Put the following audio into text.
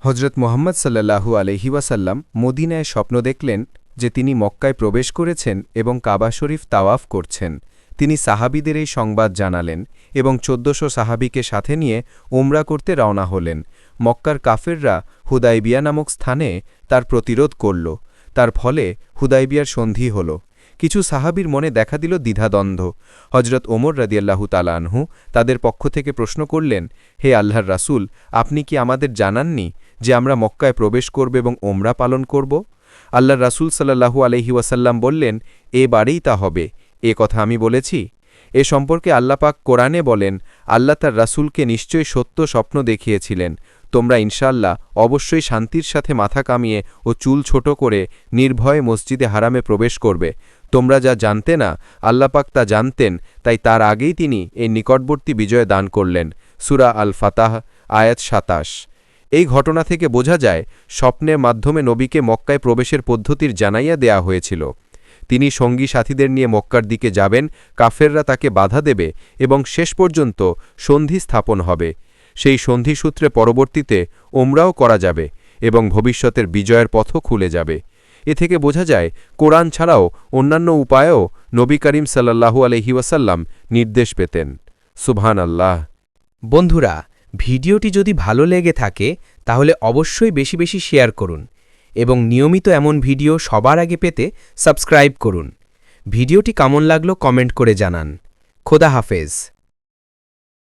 হজরত মুহাম্মদ সাল্লাল্লাহু আলাইহি ওয়াসাল্লাম মদিনায় স্বপ্ন দেখলেন যে তিনি মক্কায় প্রবেশ করেছেন এবং কাবা শরীফ তাওয়াফ করছেন। তিনি সাহাবীদের এই সংবাদ জানালেন এবং ১৪০০ সাহাবীকে সাথে নিয়ে উমরা করতে রওনা হলেন। মক্কার কাফেররা হুদায়বিয়া নামক স্থানে তার প্রতিরোধ করল। তার ফলে হুদায়বিয়ার সন্ধি হল। কিছু সাহাবীর মনে দেখা দিল দ্বিধাদ্বন্দ্ব। হজরত ওমর রাদিয়াল্লাহু তাআলা আনহু তাদের পক্ষ থেকে প্রশ্ন করলেন, হে আল্লাহর রাসূল, আপনি কি আমাদের জানাননি যে আমরা মক্কায় প্রবেশ করব এবং ওমরা পালন করব? আল্লাহর রাসূল সাল্লাল্লাহু আলাইহি ওয়াসাল্লাম বললেন, এবারেই তা হবে। এ কথা আমি বলেছি? এ সম্পর্কে আল্লাহ পাক কোরআনে বলেন, আল্লাহ তার রাসূলকে নিশ্চয়ই সত্য স্বপ্ন দেখিয়েছিলেন। তোমরা ইনশাআল্লাহ অবশ্যই শান্তির সাথে মাথা কামিয়ে ও চুল ছোট করে নির্ভয়ে মসজিদে হারামে প্রবেশ করবে। তোমরা যা জানতে না, আল্লাহ পাক তা জানতেন, তাই তার আগেই তিনি এই নিকটবর্তী বিজয় দান করলেন। সূরা আল ফাতাহ আয়াত ২৭। এই ঘটনা থেকে বোঝা যায় স্বপ্নের মাধ্যমে নবীকে মক্কায় প্রবেশের পদ্ধতির জানাইয়া দেয়া হয়েছিল। তিনি সঙ্গী সাথীদের নিয়ে মক্কার দিকে যাবেন, কাফেররা তাকে বাধা দেবে এবং শেষ পর্যন্ত সন্ধি স্থাপন হবে। সেই সন্ধিসূত্রে পরবর্তীতে ওমরাও করা যাবে এবং ভবিষ্যতের বিজয়ের পথও খুলে যাবে। এ থেকে বোঝা যায় কোরআন ছাড়াও অন্যান্য উপায়েও নবী করিম সাল্লাল্লাহু আলাইহি ওয়াসাল্লাম নির্দেশ পেতেন। সুবহানাল্লাহ। বন্ধুরা, ভিডিওটি যদি ভালো লেগে থাকে তাহলে অবশ্যই বেশি বেশি শেয়ার করুন এবং নিয়মিত এমন ভিডিও সবার আগে পেতে সাবস্ক্রাইব করুন। ভিডিওটি কেমন লাগলো কমেন্ট করে জানান। খোদা হাফেজ।